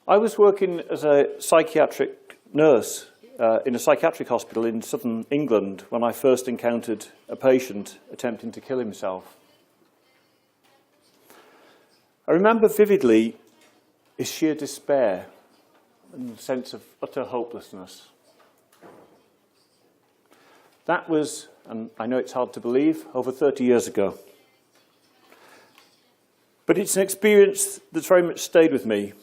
I was working as a psychiatric nurse in a psychiatric hospital in southern England when I first encountered a patient attempting to kill himself. I remember vividly his sheer despair and sense of utter hopelessness. That was, and I know it's hard to believe, over 30 years ago. But it's an experience that's very much stayed with me.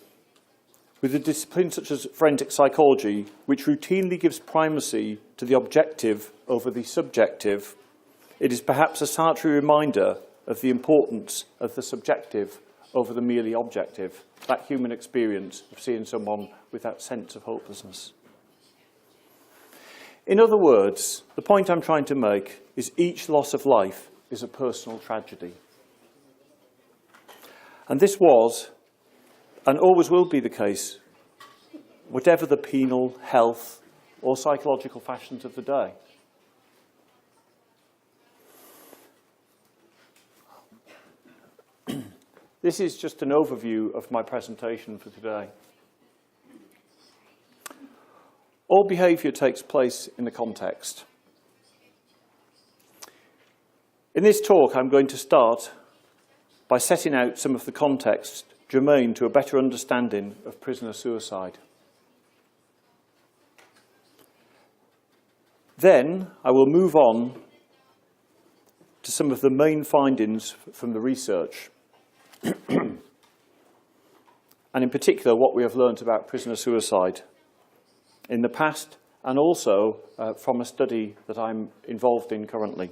With a discipline such as forensic psychology, which routinely gives primacy to the objective over the subjective, it is perhaps a salutary reminder of the importance of the subjective over the merely objective, that human experience of seeing someone with that sense of hopelessness. In other words, the point I'm trying to make is each loss of life is a personal tragedy. And this was, and always will be the case, whatever the penal, health, or psychological fashions of the day. This is just an overview of my presentation for today. All behaviour takes place in the context. In this talk, I'm going to start by setting out some of the context germane to a better understanding of prisoner suicide. Then I will move on to some of the main findings from the research, and in particular what we have learnt about prisoner suicide in the past and also from a study that I'm involved in currently.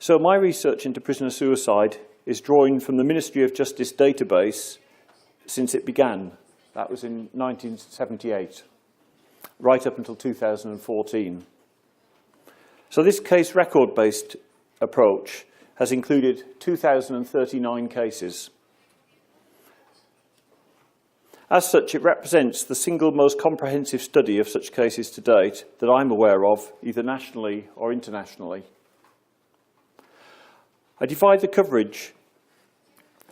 So my research into prisoner suicide is drawing from the Ministry of Justice database since it began. That was in 1978, right up until 2014. So this case record-based approach has included 2,039 cases. As such, it represents the single most comprehensive study of such cases to date that I'm aware of, either nationally or internationally. I divide the coverage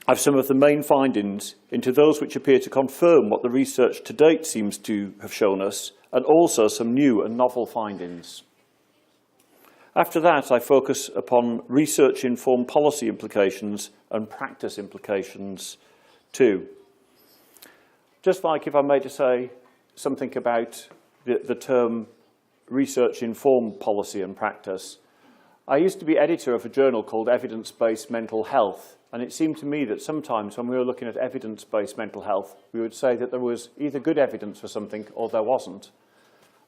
of some of the main findings into those which appear to confirm what the research to date seems to have shown us, and also some new and novel findings. After that, I focus upon research-informed policy implications and practice implications too. Just like if I may to say something about the term research-informed policy and practice, I used to be editor of a journal called Evidence-Based Mental Health, and it seemed to me that sometimes when we were looking at evidence-based mental health, we would say that there was either good evidence for something or there wasn't.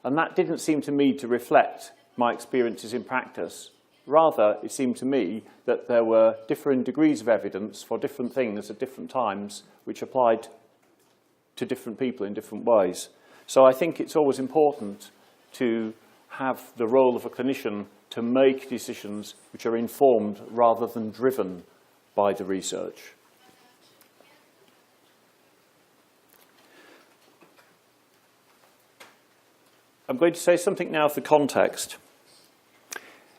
And that didn't seem to me to reflect my experiences in practice. Rather, it seemed to me that there were different degrees of evidence for different things at different times, which applied to different people in different ways. So I think it's always important to have the role of a clinician to make decisions which are informed rather than driven by the research. I'm going to say something now of the context.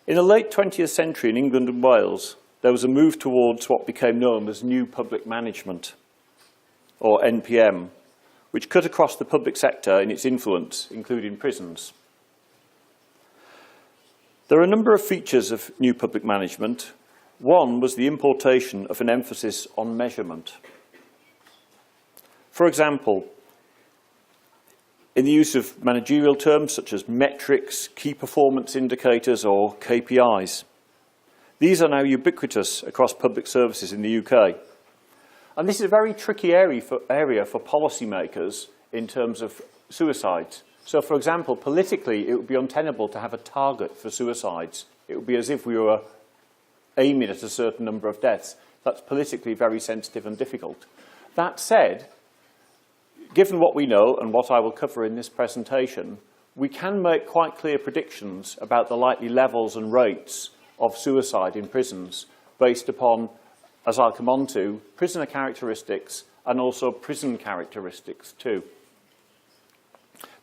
In the late 20th century in England and Wales, there was a move towards what became known as New Public Management, or NPM, which cut across the public sector in its influence, including prisons. There are a number of features of New Public Management. One was the importation of an emphasis on measurement. For example, in the use of managerial terms such as metrics, key performance indicators, or KPIs. These are now ubiquitous across public services in the UK. And this is a very tricky area for policymakers in terms of suicides. So, for example, politically, it would be untenable to have a target for suicides. It would be as if we were aiming at a certain number of deaths. That's politically very sensitive and difficult. That said, given what we know and what I will cover in this presentation, we can make quite clear predictions about the likely levels and rates of suicide in prisons based upon, as I'll come on to, prisoner characteristics and also prison characteristics too.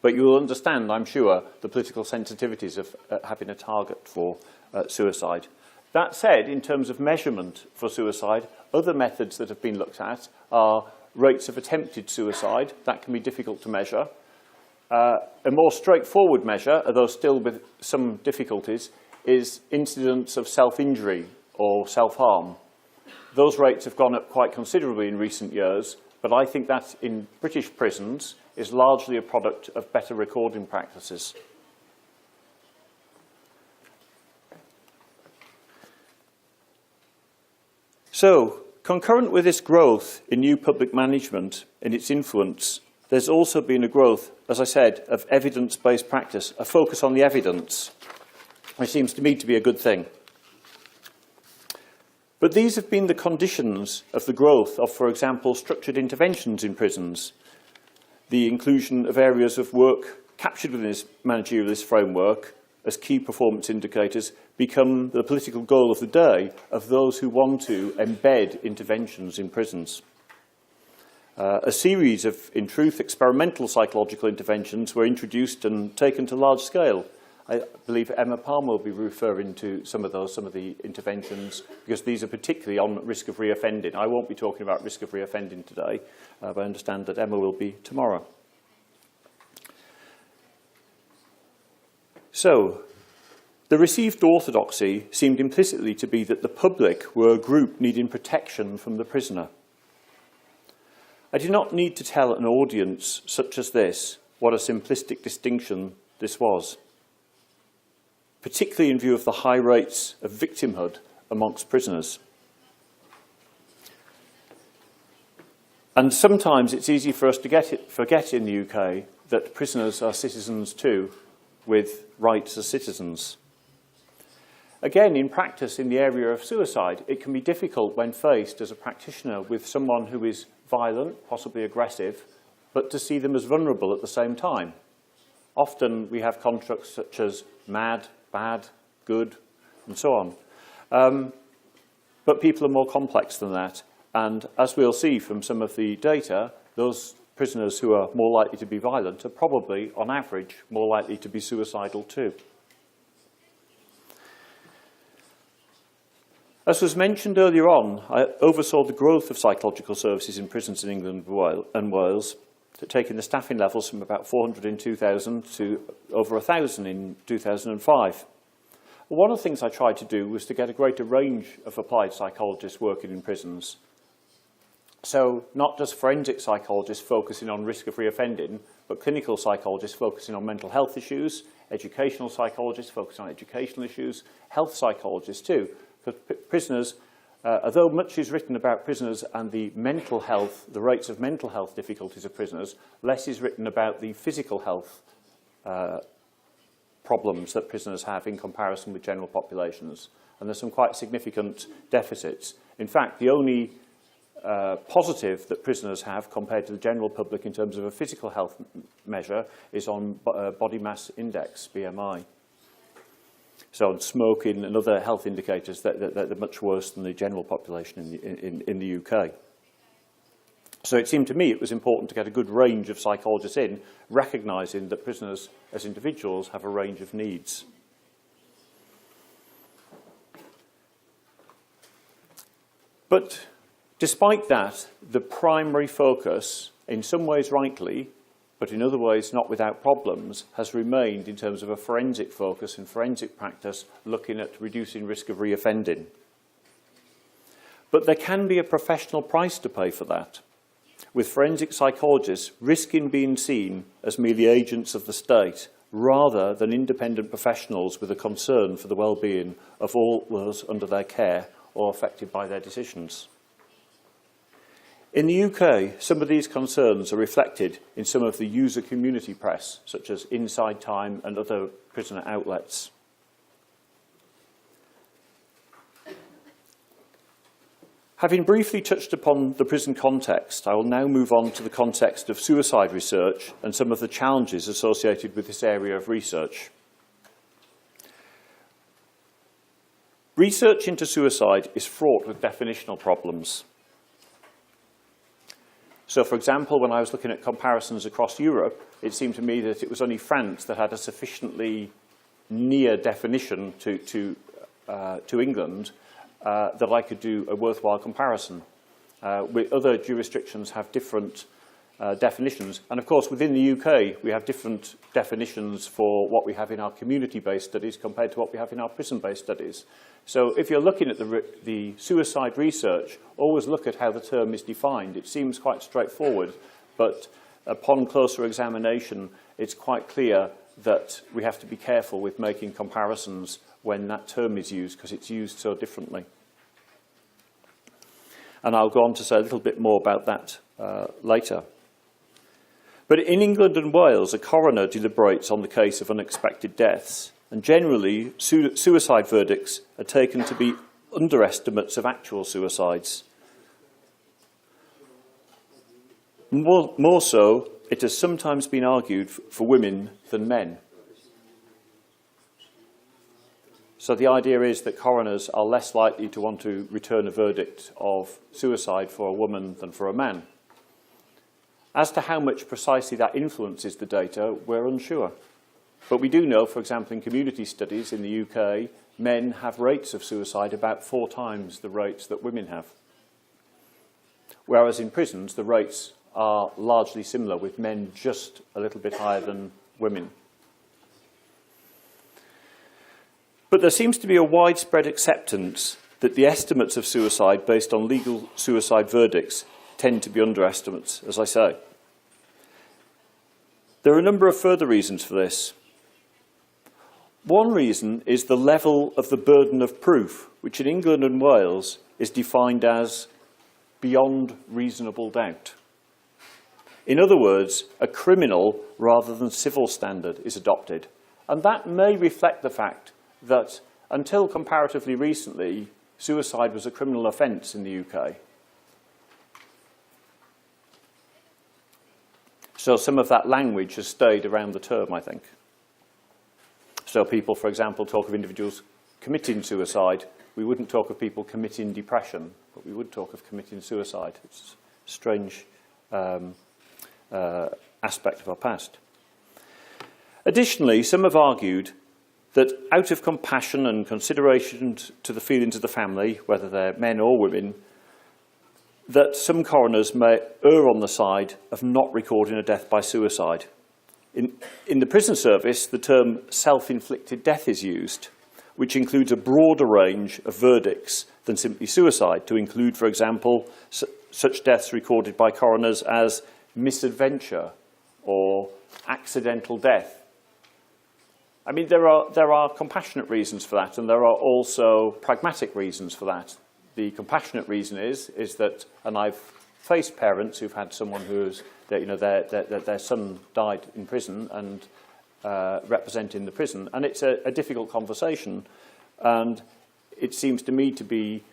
But you will understand, I'm sure, the political sensitivities of having a target for suicide. That said, in terms of measurement for suicide, other methods that have been looked at are rates of attempted suicide. That can be difficult to measure. A more straightforward measure, although still with some difficulties, is incidence of self-injury or self-harm. Those rates have gone up quite considerably in recent years, but I think that in British prisons is largely a product of better recording practices. So, concurrent with this growth in new public management and its influence, there's also been a growth, as I said, of evidence-based practice, a focus on the evidence, which seems to me to be a good thing. But these have been the conditions of the growth of, for example, structured interventions in prisons, the inclusion of areas of work captured within this managerialist framework as key performance indicators become the political goal of the day of those who want to embed interventions in prisons. A series of, in truth, experimental psychological interventions were introduced and taken to large scale. I believe Emma Palmer will be referring to some of the interventions, because these are particularly on risk of reoffending. I won't be talking about risk of reoffending today, but I understand that Emma will be tomorrow. So, the received orthodoxy seemed implicitly to be that the public were a group needing protection from the prisoner. I do not need to tell an audience such as this what a simplistic distinction this was, particularly in view of the high rates of victimhood amongst prisoners. And sometimes it's easy for us to forget in the UK that prisoners are citizens too, with rights as citizens. Again, in practice in the area of suicide, it can be difficult when faced as a practitioner with someone who is violent, possibly aggressive, but to see them as vulnerable at the same time. Often we have constructs such as mad, bad, good, and so on. But people are more complex than that. And as we'll see from some of the data, those prisoners who are more likely to be violent are probably, on average, more likely to be suicidal too. As was mentioned earlier on, I oversaw the growth of psychological services in prisons in England and Wales, taking the staffing levels from about 400 in 2000 to over 1,000 in 2005. One of the things I tried to do was to get a greater range of applied psychologists working in prisons. So not just forensic psychologists focusing on risk of reoffending, but clinical psychologists focusing on mental health issues, educational psychologists focusing on educational issues, health psychologists too. Because prisoners, although much is written about prisoners and the mental health, the rates of mental health difficulties of prisoners, less is written about the physical health problems that prisoners have in comparison with general populations. And there's some quite significant deficits. In fact, the only positive that prisoners have compared to the general public in terms of a physical health measure is on body mass index, BMI. So on smoking and other health indicators that are much worse than the general population in the UK. So it seemed to me it was important to get a good range of psychologists in, recognising that prisoners as individuals have a range of needs. But despite that, the primary focus, in some ways rightly, but in other ways not without problems, has remained in terms of a forensic focus and forensic practice looking at reducing risk of reoffending. But there can be a professional price to pay for that, with forensic psychologists risking being seen as merely agents of the state rather than independent professionals with a concern for the well-being of all those under their care or affected by their decisions. In the UK, some of these concerns are reflected in some of the user community press, such as Inside Time and other prisoner outlets. Having briefly touched upon the prison context, I will now move on to the context of suicide research and some of the challenges associated with this area of research. Research into suicide is fraught with definitional problems. So, for example, when I was looking at comparisons across Europe, it seemed to me that it was only France that had a sufficiently near definition to England that I could do a worthwhile comparison. Other jurisdictions have different definitions. And of course, within the UK, we have different definitions for what we have in our community-based studies compared to what we have in our prison-based studies. So if you're looking at the suicide research, always look at how the term is defined. It seems quite straightforward, but upon closer examination, it's quite clear that we have to be careful with making comparisons when that term is used, because it's used so differently. And I'll go on to say a little bit more about that later. But in England and Wales, a coroner deliberates on the case of unexpected deaths, and generally suicide verdicts are taken to be underestimates of actual suicides. More so, it has sometimes been argued for women than men. So the idea is that coroners are less likely to want to return a verdict of suicide for a woman than for a man. As to how much precisely that influences the data, we're unsure. But we do know, for example, in community studies in the UK, men have rates of suicide about 4 times the rates that women have. Whereas in prisons, the rates are largely similar, with men just a little bit higher than women. But there seems to be a widespread acceptance that the estimates of suicide based on legal suicide verdicts tend to be underestimates, as I say. There are a number of further reasons for this. One reason is the level of the burden of proof, which in England and Wales is defined as beyond reasonable doubt. In other words, a criminal rather than civil standard is adopted. And that may reflect the fact that until comparatively recently, suicide was a criminal offence in the UK. So some of that language has stayed around the term, I think. So people, for example, talk of individuals committing suicide. We wouldn't talk of people committing depression, but we would talk of committing suicide. It's a strange aspect of our past. Additionally, some have argued that out of compassion and consideration to the feelings of the family, whether they're men or women, that some coroners may err on the side of not recording a death by suicide. In the prison service, the term self-inflicted death is used, which includes a broader range of verdicts than simply suicide, to include, for example, such deaths recorded by coroners as misadventure or accidental death. I mean, there are compassionate reasons for that, and there are also pragmatic reasons for that. The compassionate reason is that, and I've faced parents who've had someone who's, their son died in prison and representing the prison, and it's a difficult conversation, and it seems to me to be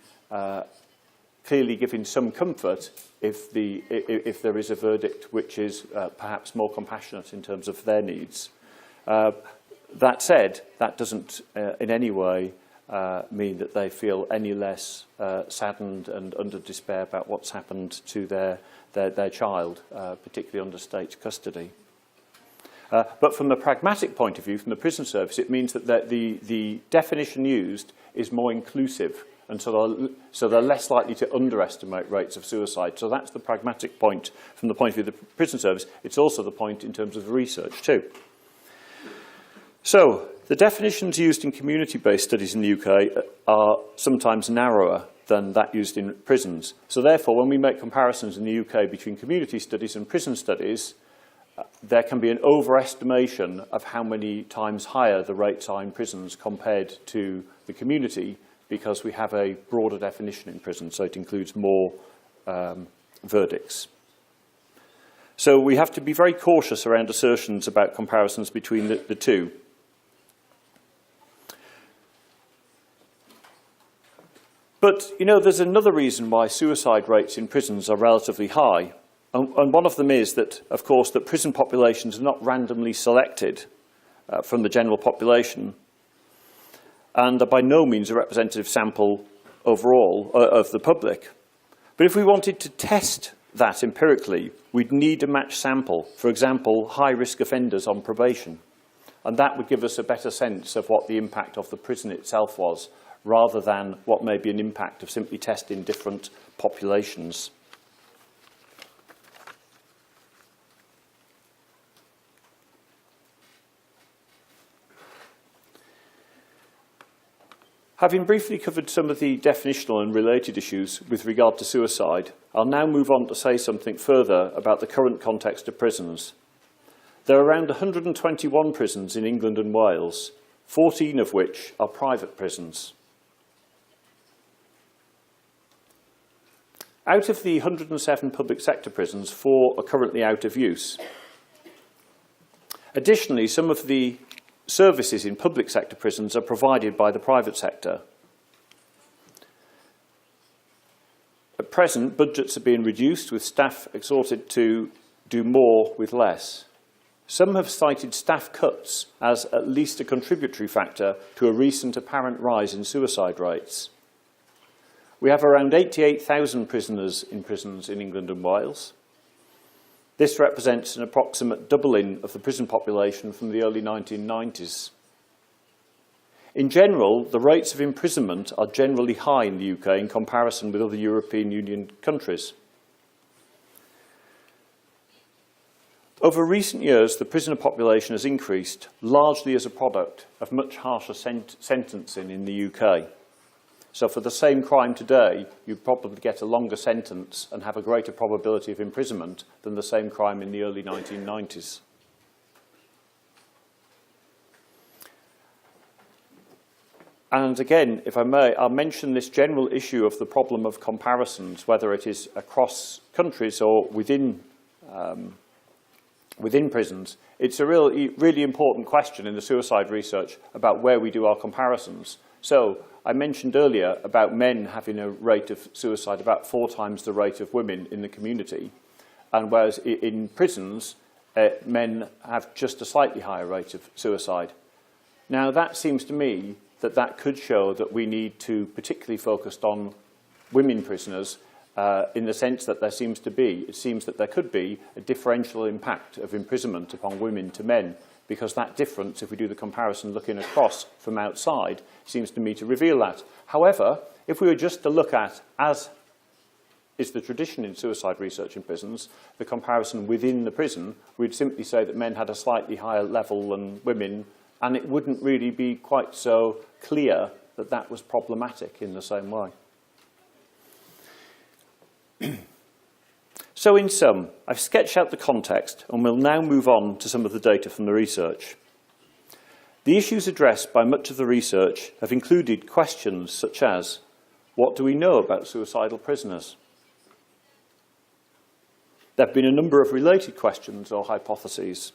clearly giving some comfort if there is a verdict which is perhaps more compassionate in terms of their needs. That said, that doesn't in any way mean that they feel any less saddened and under despair about what's happened to their child, particularly under state custody. But from the pragmatic point of view, from the prison service, it means that the definition used is more inclusive, and so they're less likely to underestimate rates of suicide. So that's the pragmatic point from the point of view of the prison service. It's also the point in terms of the research too. So the definitions used in community-based studies in the UK are sometimes narrower than that used in prisons. So therefore, when we make comparisons in the UK between community studies and prison studies, there can be an overestimation of how many times higher the rates are in prisons compared to the community, because we have a broader definition in prison, so it includes more verdicts. So we have to be very cautious around assertions about comparisons between the two. But, there's another reason why suicide rates in prisons are relatively high. And one of them is that, of course, that prison populations are not randomly selected from the general population, and are by no means a representative sample overall of the public. But if we wanted to test that empirically, we'd need a matched sample. For example, high-risk offenders on probation. And that would give us a better sense of what the impact of the prison itself was, rather than what may be an impact of simply testing different populations. Having briefly covered some of the definitional and related issues with regard to suicide, I'll now move on to say something further about the current context of prisons. There are around 121 prisons in England and Wales, 14 of which are private prisons. Out of the 107 public sector prisons, 4 are currently out of use. Additionally, some of the services in public sector prisons are provided by the private sector. At present, budgets are being reduced, with staff exhorted to do more with less. Some have cited staff cuts as at least a contributory factor to a recent apparent rise in suicide rates. We have around 88,000 prisoners in prisons in England and Wales. This represents an approximate doubling of the prison population from the early 1990s. In general, the rates of imprisonment are generally high in the UK in comparison with other European Union countries. Over recent years, the prisoner population has increased, largely as a product of much harsher sentencing in the UK. So for the same crime today, you'd probably get a longer sentence and have a greater probability of imprisonment than the same crime in the early 1990s. And again, if I may, I'll mention this general issue of the problem of comparisons, whether it is across countries or within prisons. It's a really important question in the suicide research about where we do our comparisons. So I mentioned earlier about men having a rate of suicide about 4 times the rate of women in the community, and whereas in prisons, men have just a slightly higher rate of suicide. Now that seems to me that could show that we need to particularly focus on women prisoners in the sense that it seems that there could be a differential impact of imprisonment upon women to men, because that difference, if we do the comparison looking across from outside, seems to me to reveal that. However, if we were just to look at, as is the tradition in suicide research in prisons, the comparison within the prison, we'd simply say that men had a slightly higher level than women, and it wouldn't really be quite so clear that that was problematic in the same way. So in sum, I've sketched out the context and we'll now move on to some of the data from the research. The issues addressed by much of the research have included questions such as, what do we know about suicidal prisoners? There have been a number of related questions or hypotheses.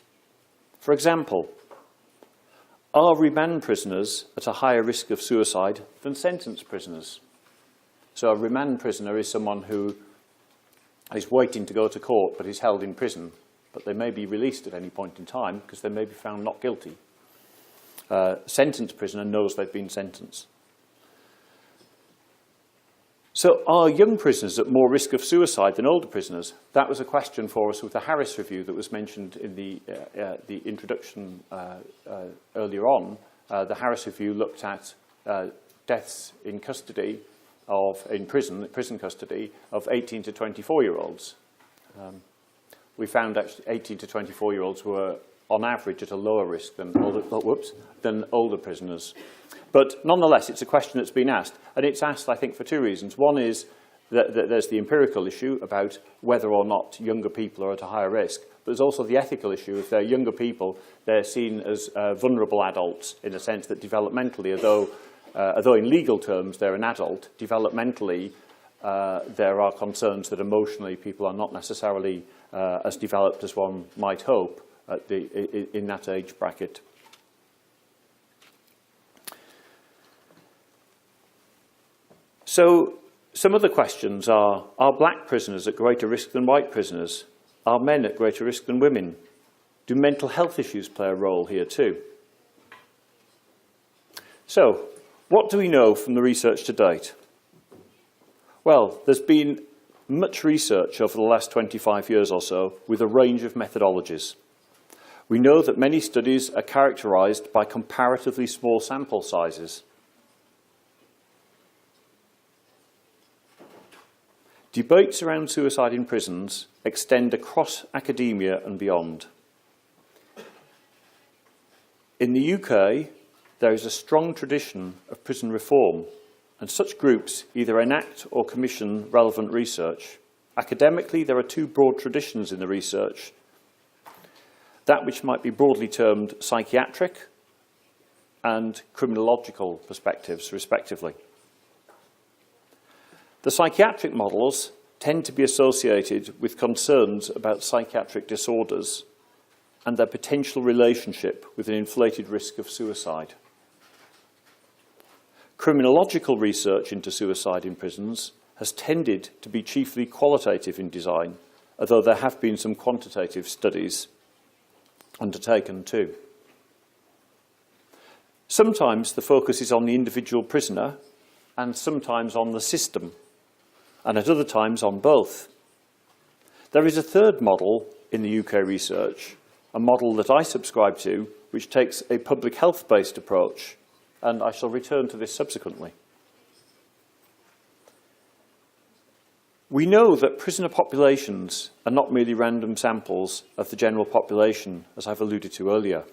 For example, are remand prisoners at a higher risk of suicide than sentenced prisoners? So a remand prisoner is someone who is waiting to go to court but is held in prison, but they may be released at any point in time because they may be found not guilty. A sentenced prisoner knows they've been sentenced. So are young prisoners at more risk of suicide than older prisoners? That was a question for us with the Harris Review that was mentioned in the introduction earlier on. The Harris Review looked at deaths in custody in prison custody of 18 to 24-year-olds. We found actually 18 to 24-year-olds were on average at a lower risk than older prisoners. But nonetheless, it's a question that's been asked, and it's asked, I think, for 2 reasons. One is that there's the empirical issue about whether or not younger people are at a higher risk, but there's also the ethical issue. If they're younger people, they're seen as vulnerable adults in the sense that developmentally, although in legal terms they're an adult, developmentally there are concerns that emotionally people are not necessarily as developed as one might hope in that age bracket. So some of the questions are black prisoners at greater risk than white prisoners? Are men at greater risk than women? Do mental health issues play a role here too? So, what do we know from the research to date? Well, there's been much research over the last 25 years or so with a range of methodologies. We know that many studies are characterized by comparatively small sample sizes. Debates around suicide in prisons extend across academia and beyond. In the UK, there is a strong tradition of prison reform, and such groups either enact or commission relevant research. Academically, there are two broad traditions in the research: that which might be broadly termed psychiatric and criminological perspectives, respectively. The psychiatric models tend to be associated with concerns about psychiatric disorders and their potential relationship with an inflated risk of suicide. Criminological research into suicide in prisons has tended to be chiefly qualitative in design, although there have been some quantitative studies undertaken too. Sometimes the focus is on the individual prisoner and sometimes on the system, and at other times on both. There is a third model in the UK research, a model that I subscribe to, which takes a public health-based approach, and I shall return to this subsequently. We know that prisoner populations are not merely random samples of the general population, as I've alluded to earlier.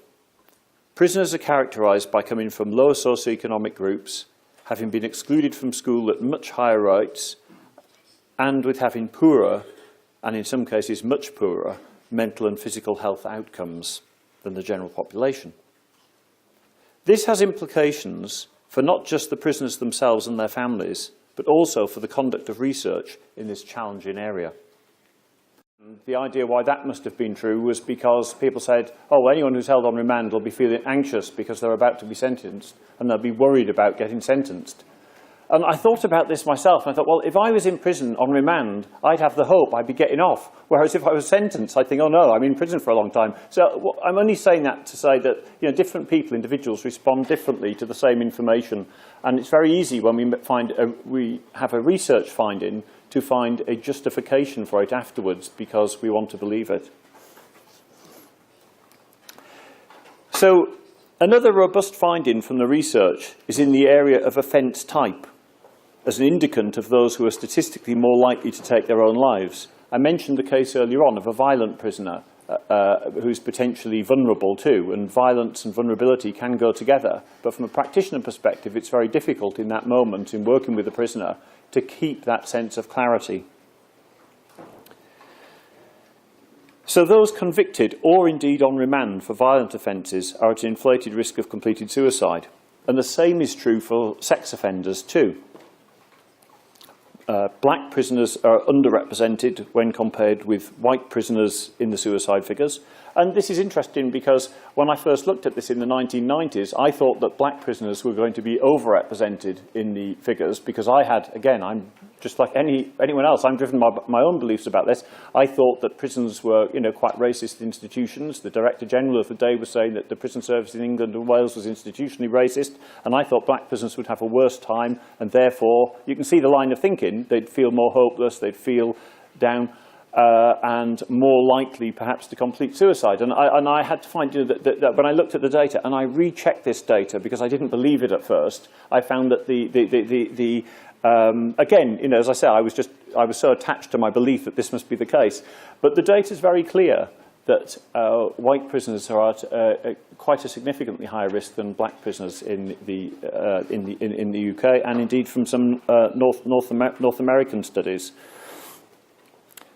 Prisoners are characterised by coming from lower socioeconomic groups, having been excluded from school at much higher rates, and with having poorer, and in some cases much poorer, mental and physical health outcomes than the general population. This has implications for not just the prisoners themselves and their families, but also for the conduct of research in this challenging area. The idea why that must have been true was because people said, oh, anyone who's held on remand will be feeling anxious because they're about to be sentenced, and they'll be worried about getting sentenced. And I thought about this myself, and I thought, well, if I was in prison on remand, I'd have the hope I'd be getting off. Whereas if I was sentenced, I'd think, oh no, I'm in prison for a long time. So I'm only saying that to say that, you know, different people, individuals, respond differently to the same information. And it's very easy when we have a research finding to find a justification for it afterwards because we want to believe it. So another robust finding from the research is in the area of offence type, as an indicant of those who are statistically more likely to take their own lives. I mentioned the case earlier on of a violent prisoner who's potentially vulnerable too, and violence and vulnerability can go together. But from a practitioner perspective, it's very difficult in that moment in working with the prisoner to keep that sense of clarity. So those convicted or indeed on remand for violent offences are at an inflated risk of completed suicide. And the same is true for sex offenders too. Black prisoners are underrepresented when compared with white prisoners in the suicide figures. And this is interesting because when I first looked at this in the 1990s, I thought that black prisoners were going to be overrepresented in the figures because I had, again, I'm just like anyone else, I'm driven by my own beliefs about this. I thought that prisons were, you know, quite racist institutions. The Director General of the day was saying that the prison service in England and Wales was institutionally racist, and I thought black prisoners would have a worse time, and therefore, you can see the line of thinking, they'd feel more hopeless, they'd feel down, and more likely perhaps to complete suicide. And I had to find, you know, that when I looked at the data, and I rechecked this data because I didn't believe it at first, I found that again, you know, as I said, I was so attached to my belief that this must be the case. But the data is very clear that white prisoners are at quite a significantly higher risk than black prisoners in the UK, and indeed from some North American studies.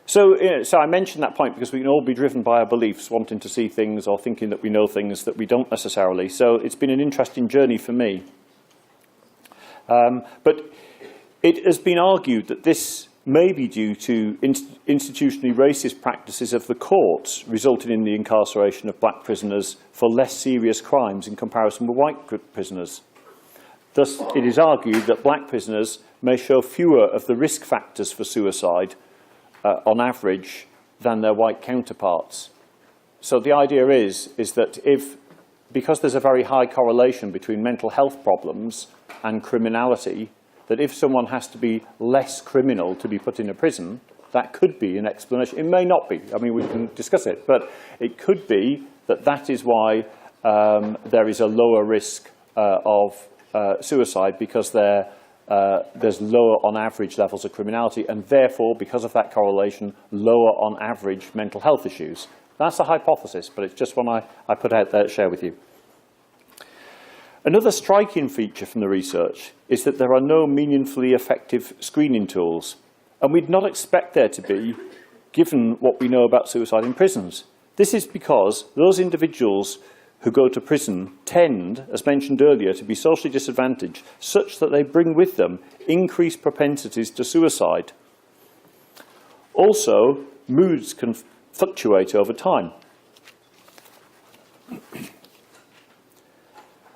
So, you know, so I mentioned that point because we can all be driven by our beliefs, wanting to see things or thinking that we know things that we don't necessarily. So it's been an interesting journey for me. But it has been argued that this may be due to institutionally racist practices of the courts, resulting in the incarceration of black prisoners for less serious crimes in comparison with white prisoners. Thus, it is argued that black prisoners may show fewer of the risk factors for suicide on average than their white counterparts. So the idea is that because there's a very high correlation between mental health problems and criminality, that if someone has to be less criminal to be put in a prison, that could be an explanation. It may not be. I mean, we can discuss it, but it could be that that is why there is a lower risk of suicide because there's lower on average levels of criminality, and therefore, because of that correlation, lower on average mental health issues. That's a hypothesis, but it's just one I put out there to share with you. Another striking feature from the research is that there are no meaningfully effective screening tools, and we'd not expect there to be, given what we know about suicide in prisons. This is because those individuals who go to prison tend, as mentioned earlier, to be socially disadvantaged, such that they bring with them increased propensities to suicide. Also, moods can fluctuate over time.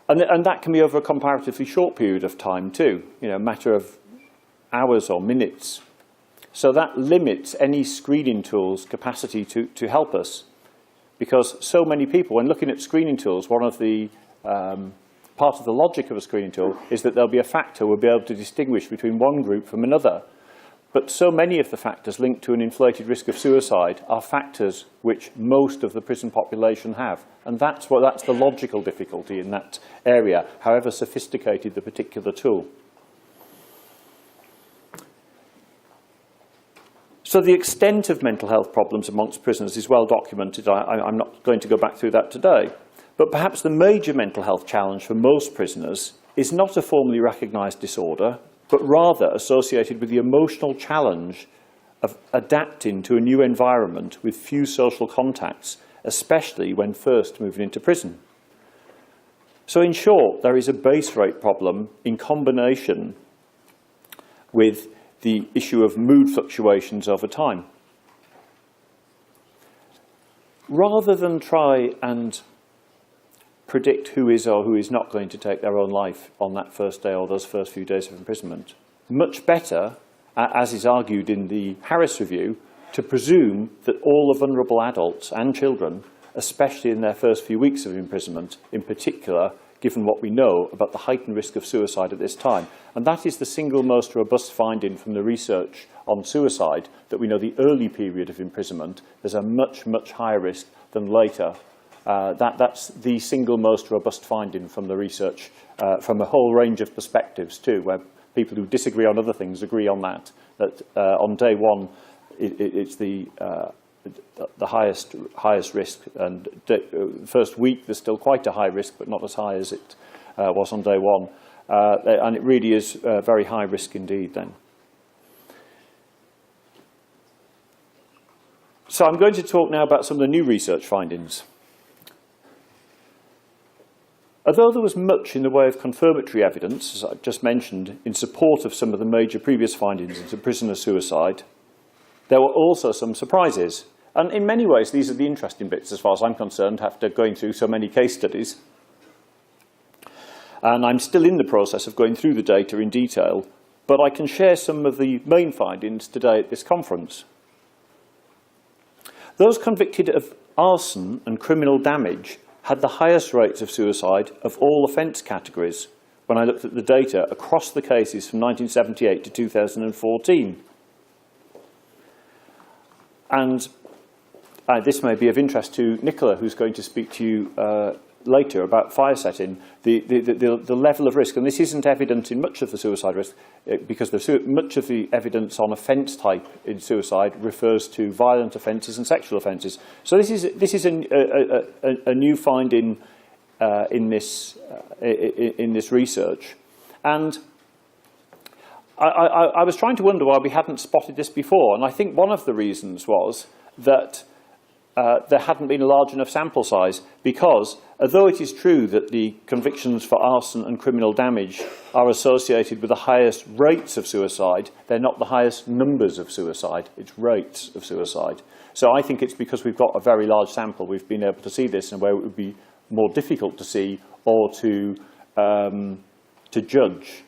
And that can be over a comparatively short period of time too, a matter of hours or minutes. So that limits any screening tool's capacity to help us. Because so many people, when looking at screening tools, one of the part of the logic of a screening tool is that there'll be a factor we'll be able to distinguish between one group from another. But so many of the factors linked to an inflated risk of suicide are factors which most of the prison population have. And that's the logical difficulty in that area, however sophisticated the particular tool. So the extent of mental health problems amongst prisoners is well documented. I'm not going to go back through that today. But perhaps the major mental health challenge for most prisoners is not a formally recognised disorder, but rather associated with the emotional challenge of adapting to a new environment with few social contacts, especially when first moving into prison. So in short, there is a base rate problem in combination with the issue of mood fluctuations over time. Rather than try and predict who is or who is not going to take their own life on that first day or those first few days of imprisonment, much better, as is argued in the Harris Review, to presume that all the vulnerable adults and children, especially in their first few weeks of imprisonment, in particular, given what we know about the heightened risk of suicide at this time. And that is the single most robust finding from the research on suicide, that we know the early period of imprisonment, there's a much, much higher risk than later. That's the single most robust finding from the research, from a whole range of perspectives too, where people who disagree on other things agree on that on day one it's the highest risk, and first week there's still quite a high risk, but not as high as it was on day one. And it really is very high risk indeed then. So I'm going to talk now about some of the new research findings. Although there was much in the way of confirmatory evidence, as I just mentioned, in support of some of the major previous findings into prisoner suicide, there were also some surprises. And in many ways, these are the interesting bits, as far as I'm concerned, after going through so many case studies. And I'm still in the process of going through the data in detail, but I can share some of the main findings today at this conference. Those convicted of arson and criminal damage had the highest rates of suicide of all offence categories when I looked at the data across the cases from 1978 to 2014. And this may be of interest to Nicola, who's going to speak to you later about fire setting, the level of risk. And this isn't evident in much of the suicide risk, because much of the evidence on offence type in suicide refers to violent offences and sexual offences. So this is a new finding in this research. And I was trying to wonder why we hadn't spotted this before, and I think one of the reasons was that there hadn't been a large enough sample size, because although it is true that the convictions for arson and criminal damage are associated with the highest rates of suicide, they're not the highest numbers of suicide, it's rates of suicide. So I think it's because we've got a very large sample we've been able to see this, and where it would be more difficult to see or to judge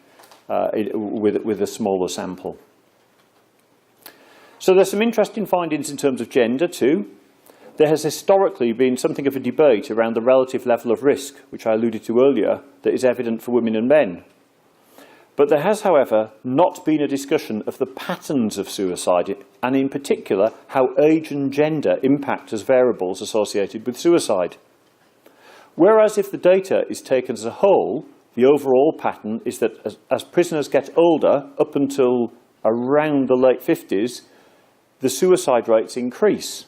with a smaller sample. So there's some interesting findings in terms of gender too. There has historically been something of a debate around the relative level of risk, which I alluded to earlier, that is evident for women and men. But there has, however, not been a discussion of the patterns of suicide, and in particular, how age and gender impact as variables associated with suicide. Whereas if the data is taken as a whole, the overall pattern is that as prisoners get older, up until around the late 50s, the suicide rates increase.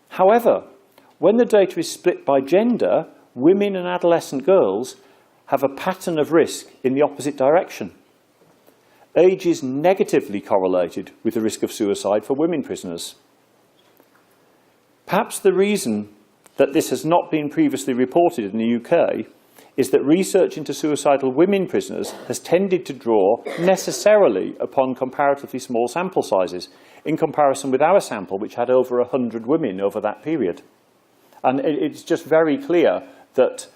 However, when the data is split by gender, women and adolescent girls have a pattern of risk in the opposite direction. Age is negatively correlated with the risk of suicide for women prisoners. Perhaps the reason that this has not been previously reported in the UK is that research into suicidal women prisoners has tended to draw necessarily upon comparatively small sample sizes in comparison with our sample, which had over 100 women over that period. And it's just very clear that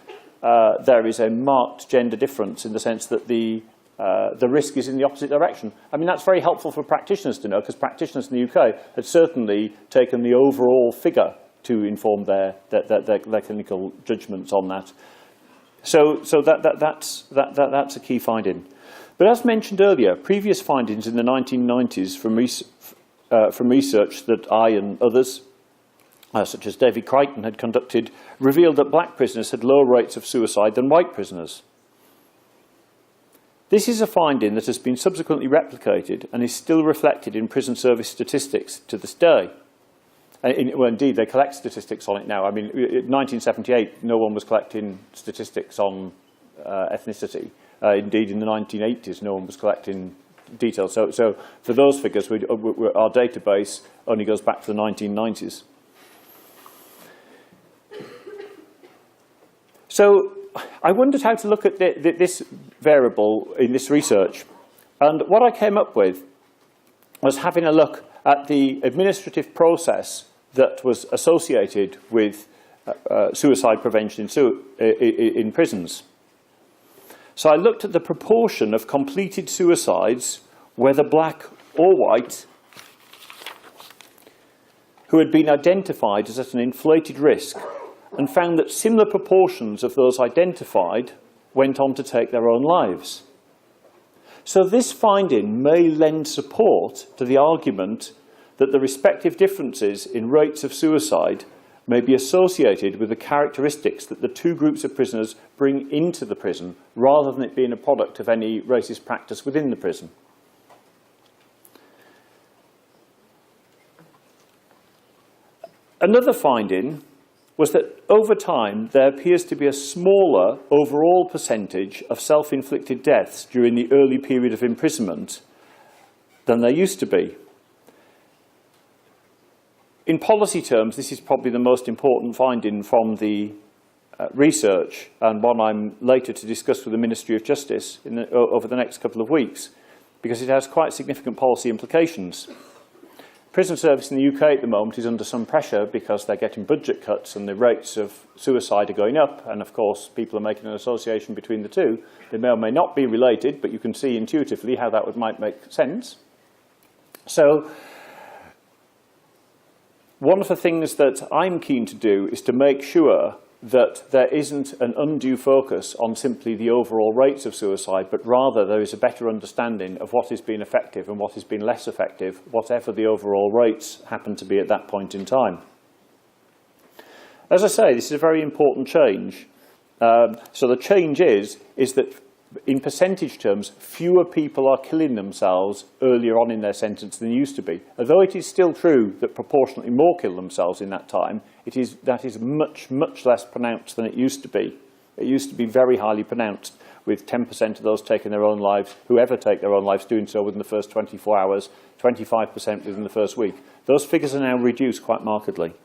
there is a marked gender difference in the sense that the risk is in the opposite direction. I mean, that's very helpful for practitioners to know, because practitioners in the UK had certainly taken the overall figure to inform their clinical judgments on that. So that's a key finding. But as mentioned earlier, previous findings in the 1990s from research that I and others, such as David Crichton, had conducted, revealed that black prisoners had lower rates of suicide than white prisoners. This is a finding that has been subsequently replicated and is still reflected in prison service statistics to this day. Well, indeed, they collect statistics on it now. I mean, in 1978, no one was collecting statistics on ethnicity. Indeed, in the 1980s, no one was collecting details. So for those figures, our database only goes back to the 1990s. So I wondered how to look at this variable in this research. And what I came up with was having a look at the administrative process that was associated with suicide prevention in prisons. So I looked at the proportion of completed suicides, whether black or white, who had been identified as at an inflated risk, and found that similar proportions of those identified went on to take their own lives. So this finding may lend support to the argument that the respective differences in rates of suicide may be associated with the characteristics that the two groups of prisoners bring into the prison, rather than it being a product of any racist practice within the prison. Another finding was that over time there appears to be a smaller overall percentage of self-inflicted deaths during the early period of imprisonment than there used to be. In policy terms, this is probably the most important finding from the research, and one I'm later to discuss with the Ministry of Justice over the next couple of weeks, because it has quite significant policy implications. Prison service in the UK at the moment is under some pressure because they're getting budget cuts and the rates of suicide are going up, and of course people are making an association between the two. They may or may not be related, but you can see intuitively how that might make sense. So one of the things that I'm keen to do is to make sure that there isn't an undue focus on simply the overall rates of suicide, but rather there is a better understanding of what has been effective and what has been less effective, whatever the overall rates happen to be at that point in time. As I say, this is a very important change. So the change is that in percentage terms, fewer people are killing themselves earlier on in their sentence than used to be. Although it is still true that proportionately more kill themselves in that time, that is much, much less pronounced than it used to be. It used to be very highly pronounced, with 10% of those taking their own lives, whoever take their own lives, doing so within the first 24 hours, 25% within the first week. Those figures are now reduced quite markedly.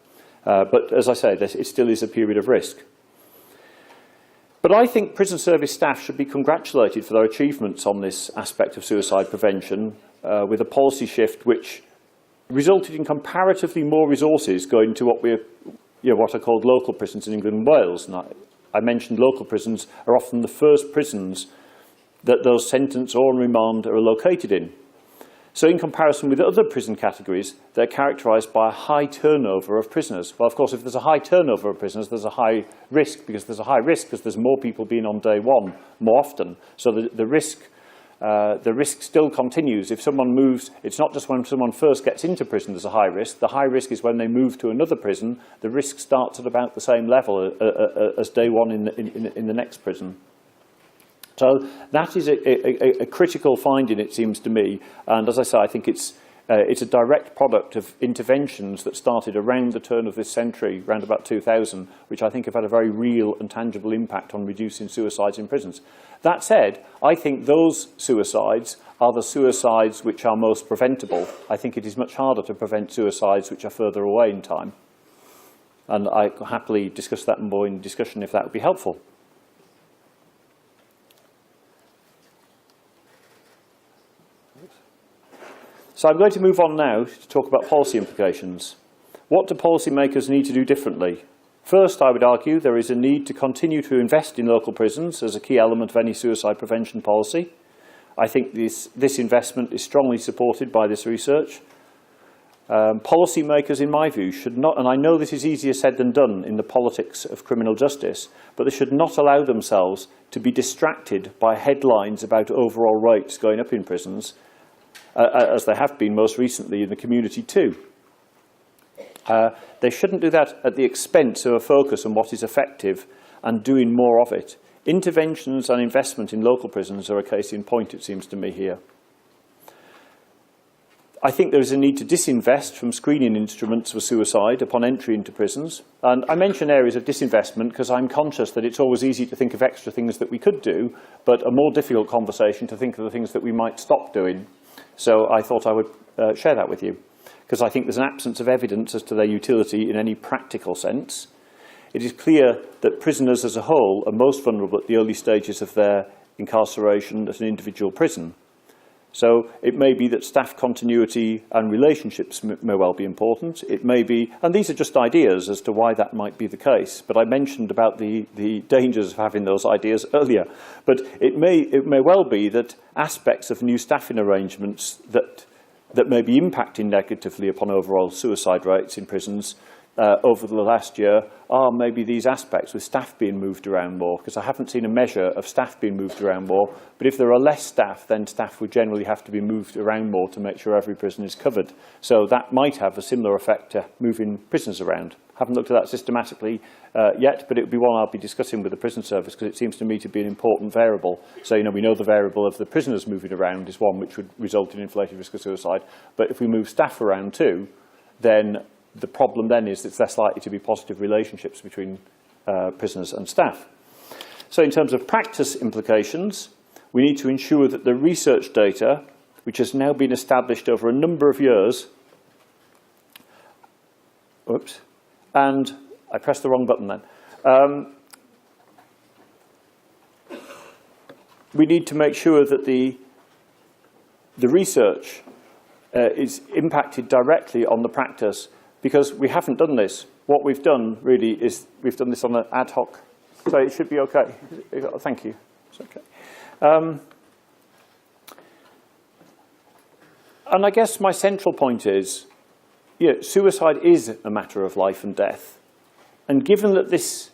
But as I say, it still is a period of risk. But I think prison service staff should be congratulated for their achievements on this aspect of suicide prevention, with a policy shift which resulted in comparatively more resources going to what are called local prisons in England and Wales. And I mentioned local prisons are often the first prisons that those sentence or on remand are located in. So in comparison with other prison categories, they're characterised by a high turnover of prisoners. Well, of course, if there's a high turnover of prisoners, there's a high risk, because there's more people being on day one more often. So the risk still continues. If someone moves, it's not just when someone first gets into prison there's a high risk. The high risk is when they move to another prison. The risk starts at about the same level as day one in the next prison. So that is a critical finding, it seems to me, and as I say, I think it's It's a direct product of interventions that started around the turn of this century, around about 2000, which I think have had a very real and tangible impact on reducing suicides in prisons. That said, I think those suicides are the suicides which are most preventable. I think it is much harder to prevent suicides which are further away in time. And I happily discuss that more in discussion if that would be helpful. So I'm going to move on now to talk about policy implications. What do policymakers need to do differently? First, I would argue there is a need to continue to invest in local prisons as a key element of any suicide prevention policy. I think this investment is strongly supported by this research. Policymakers, in my view, should not, and I know this is easier said than done in the politics of criminal justice, but they should not allow themselves to be distracted by headlines about overall rates going up in prisons, as they have been most recently in the community too. They shouldn't do that at the expense of a focus on what is effective and doing more of it. Interventions and investment in local prisons are a case in point, it seems to me, here. I think there is a need to disinvest from screening instruments for suicide upon entry into prisons. And I mention areas of disinvestment because I'm conscious that it's always easy to think of extra things that we could do, but a more difficult conversation to think of the things that we might stop doing. So I thought I would share that with you, because I think there's an absence of evidence as to their utility in any practical sense. It is clear that prisoners as a whole are most vulnerable at the early stages of their incarceration at an individual prison. So it may be that staff continuity and relationships may well be important. It may be, and these are just ideas as to why that might be the case, but I mentioned about the dangers of having those ideas earlier. But it may well be that aspects of new staffing arrangements that may be impacting negatively upon overall suicide rates in prisons over the last year are maybe these aspects with staff being moved around more, because I haven't seen a measure of staff being moved around more, but if there are less staff, then staff would generally have to be moved around more to make sure every prison is covered. So that might have a similar effect to moving prisoners around. Haven't looked at that systematically yet, but it would be one I'll be discussing with the prison service, because it seems to me to be an important variable. So, we know the variable of the prisoners moving around is one which would result in inflated risk of suicide, but if we move staff around too, then the problem then is it's less likely to be positive relationships between prisoners and staff. So in terms of practice implications, we need to ensure that the research data, which has now been established over a number of years, and I pressed the wrong button then. We need to make sure that the research is impacted directly on the practice, because we haven't done this. What we've done really is we've done this on an ad hoc. So it should be okay. Thank you. It's okay. And I guess my central point is, suicide is a matter of life and death. And given this,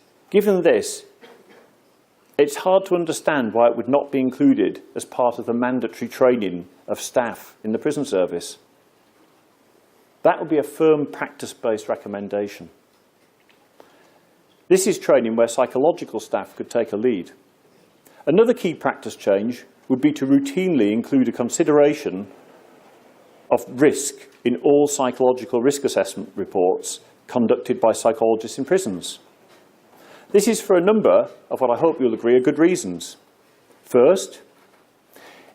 it's hard to understand why it would not be included as part of the mandatory training of staff in the prison service. That would be a firm practice-based recommendation. This is training where psychological staff could take a lead. Another key practice change would be to routinely include a consideration of risk in all psychological risk assessment reports conducted by psychologists in prisons. This is for a number of what I hope you'll agree are good reasons. First,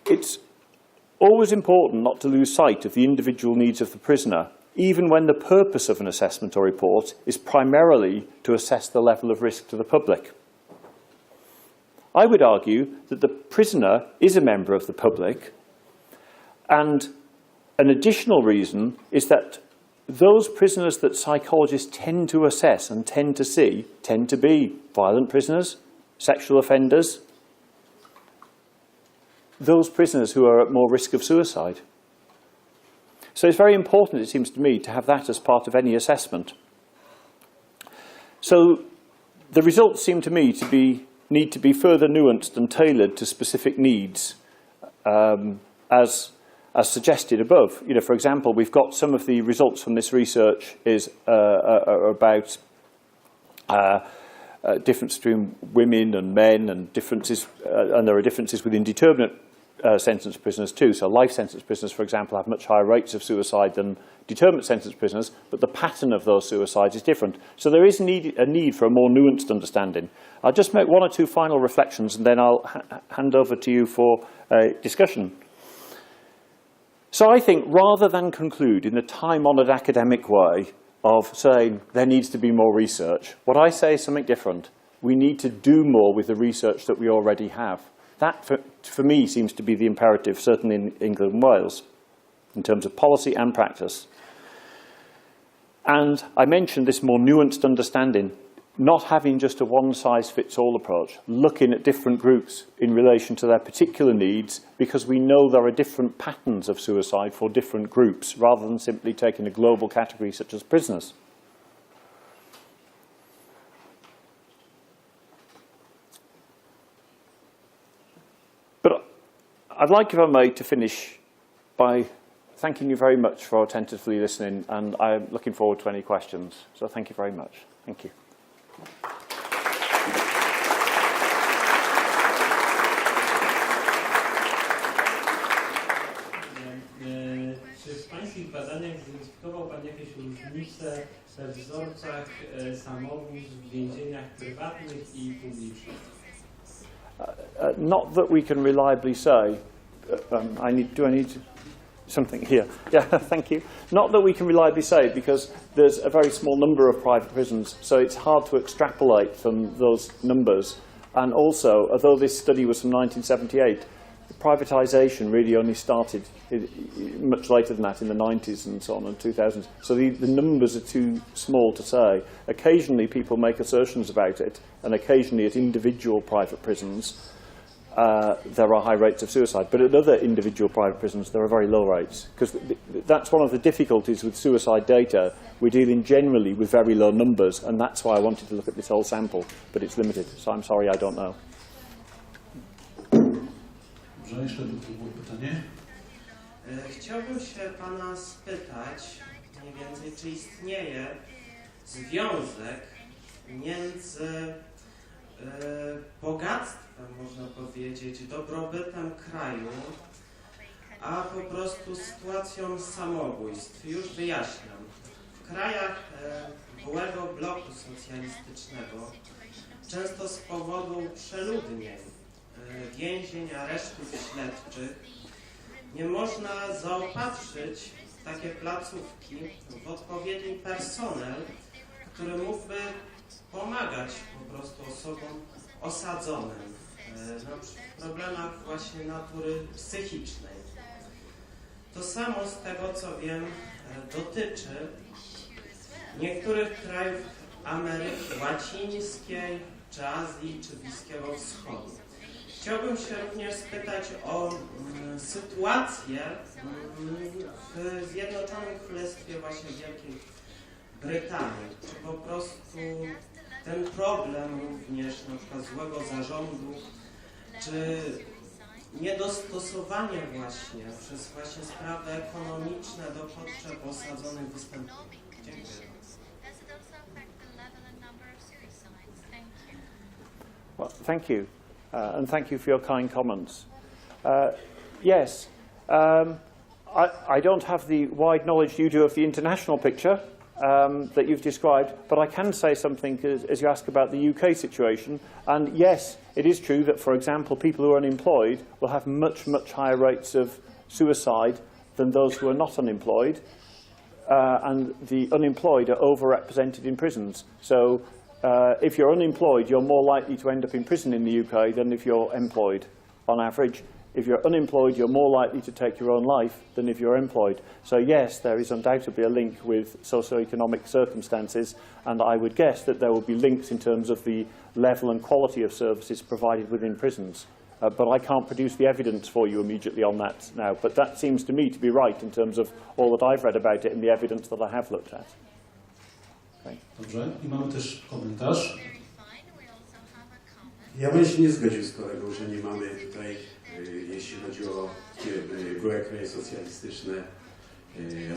it's always important not to lose sight of the individual needs of the prisoner, even when the purpose of an assessment or report is primarily to assess the level of risk to the public. I would argue that the prisoner is a member of the public, and an additional reason is that those prisoners that psychologists tend to assess and tend to see tend to be violent prisoners, sexual offenders, those prisoners who are at more risk of suicide. So it's very important, it seems to me, to have that as part of any assessment. So the results seem to me to need to be further nuanced and tailored to specific needs, as suggested above. For example, we've got some of the results from this research are about difference between women and men, and differences, and there are differences with indeterminate sentence prisoners too. So life sentence prisoners, for example, have much higher rates of suicide than determinate sentence prisoners, but the pattern of those suicides is different. So there is a need for a more nuanced understanding. I'll just make one or two final reflections and then I'll hand over to you for discussion. So I think rather than conclude in the time-honoured academic way of saying there needs to be more research, what I say is something different. We need to do more with the research that we already have. That, for me, seems to be the imperative, certainly in England and Wales, in terms of policy and practice. And I mentioned this more nuanced understanding, not having just a one-size-fits-all approach, looking at different groups in relation to their particular needs, because we know there are different patterns of suicide for different groups, rather than simply taking a global category such as prisoners. But I'd like, if I may, to finish by thanking you very much for attentively listening, and I'm looking forward to any questions. So thank you very much. Thank you. Czy w Pańskich badaniach zidentyfikował Pan jakieś różnice we wzorcach samobójstw w więzieniach prywatnych i publicznych? Not that we can reliably say. Do I need something here? Yeah, thank you. Not that we can reliably say, because there's a very small number of private prisons, so it's hard to extrapolate from those numbers. And also, although this study was from 1978, privatisation really only started much later than that, in the 90s and so on, and 2000s. So the numbers are too small to say. Occasionally people make assertions about it, and occasionally at individual private prisons there are high rates of suicide. But at other individual private prisons there are very low rates. Because that's one of the difficulties with suicide data. We're dealing generally with very low numbers, and that's why I wanted to look at this whole sample. But it's limited, so I'm sorry, I don't know. Jeszcze było pytanie? Chciałbym się Pana spytać mniej więcej, czy istnieje związek między bogactwem, można powiedzieć, dobrobytem kraju, a po prostu sytuacją samobójstw. Już wyjaśniam. W krajach byłego bloku socjalistycznego często z powodu przeludnień, więzień, aresztów śledczych nie można zaopatrzyć w takie placówki w odpowiedni personel, który mógłby pomagać po prostu osobom osadzonym w problemach właśnie natury psychicznej. To samo, z tego co wiem, dotyczy niektórych krajów Ameryki Łacińskiej, czy Azji, czy Bliskiego Wschodu. Chciałbym się również spytać o sytuację w Zjednoczonym Królestwie właśnie Wielkiej Brytanii. Czy po prostu ten problem również na przykład złego zarządu, czy niedostosowanie właśnie przez właśnie sprawy ekonomiczne do potrzeb osadzonych występuje? Dziękuję. Well, thank you. And thank you for your kind comments. Yes, I don't have the wide knowledge you do of the international picture that you've described, but I can say something as you ask about the UK situation. And yes, it is true that, for example, people who are unemployed will have much, much higher rates of suicide than those who are not unemployed. And the unemployed are overrepresented in prisons. So if you're unemployed, you're more likely to end up in prison in the UK than if you're employed, on average. If you're unemployed, you're more likely to take your own life than if you're employed. So yes, there is undoubtedly a link with socioeconomic circumstances, and I would guess that there will be links in terms of the level and quality of services provided within prisons. But I can't produce the evidence for you immediately on that now. But that seems to me to be right in terms of all that I've read about it and the evidence that I have looked at. Dobrze. I mamy też komentarz. Ja bym się nie zgodził z kolegą, że nie mamy tutaj, jeśli chodzi o byłe kraje socjalistyczne,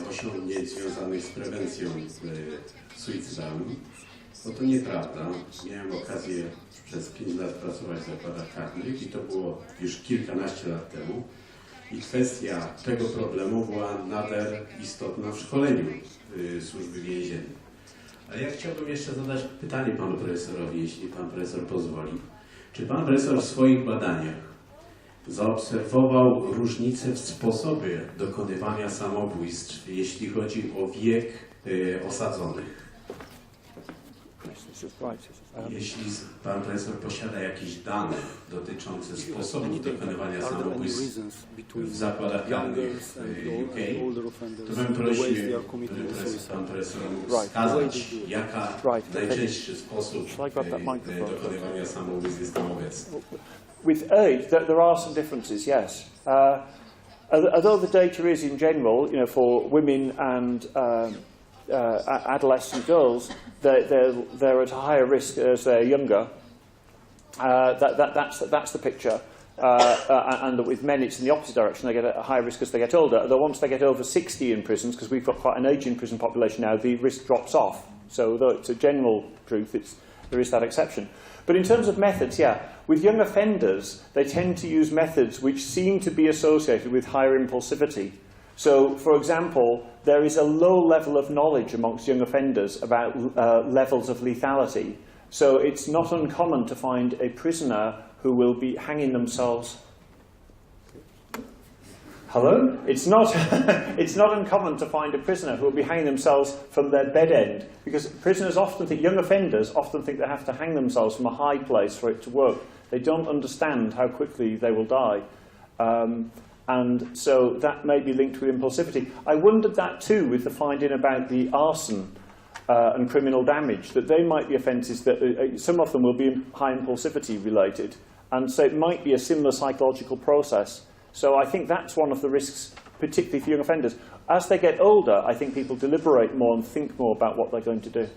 osiągnięć związanych z prewencją suicydalną. Bo to nieprawda. Miałem okazję przez 5 lat pracować w zakładach karnych i to było już kilkanaście lat temu. I kwestia tego problemu była nader istotna w szkoleniu służby więziennej. Ale ja chciałbym jeszcze zadać pytanie panu profesorowi, jeśli pan profesor pozwoli. Czy pan profesor w swoich badaniach zaobserwował różnice w sposobie dokonywania samobójstw, jeśli chodzi o wiek osadzonych? Jeśli pan profesor posiada jakieś dane dotyczące sposobu dokonywania samobójstw w zakładach karnych UK, to bym prosił, pan profesor mógł wskazać, jaka najczęstszy sposób dokonywania samobójstw jest tam obecny. With age, there are some differences, yes. Although the data is in general, you know, for women and adolescent girls, they're at a higher risk as they're younger. That's the picture. And with men, it's in the opposite direction. They get a higher risk as they get older. Although once they get over 60 in prisons, because we've got quite an aging prison population now, the risk drops off. So though it's a general truth, there is that exception. But in terms of methods, yeah, with young offenders, they tend to use methods which seem to be associated with higher impulsivity. So, for example, there is a low level of knowledge amongst young offenders about levels of lethality. So it's not uncommon to find a prisoner who will be hanging themselves. Hello? It's not, it's not uncommon to find a prisoner who will be hanging themselves from their bed end, because prisoners often think, young offenders often think they have to hang themselves from a high place for it to work. They don't understand how quickly they will die. And so that may be linked with impulsivity. I wondered that too with the finding about the arson and criminal damage, that they might be offences that some of them will be high impulsivity related. And so it might be a similar psychological process. So I think that's one of the risks, particularly for young offenders. As they get older, I think people deliberate more and think more about what they're going to do.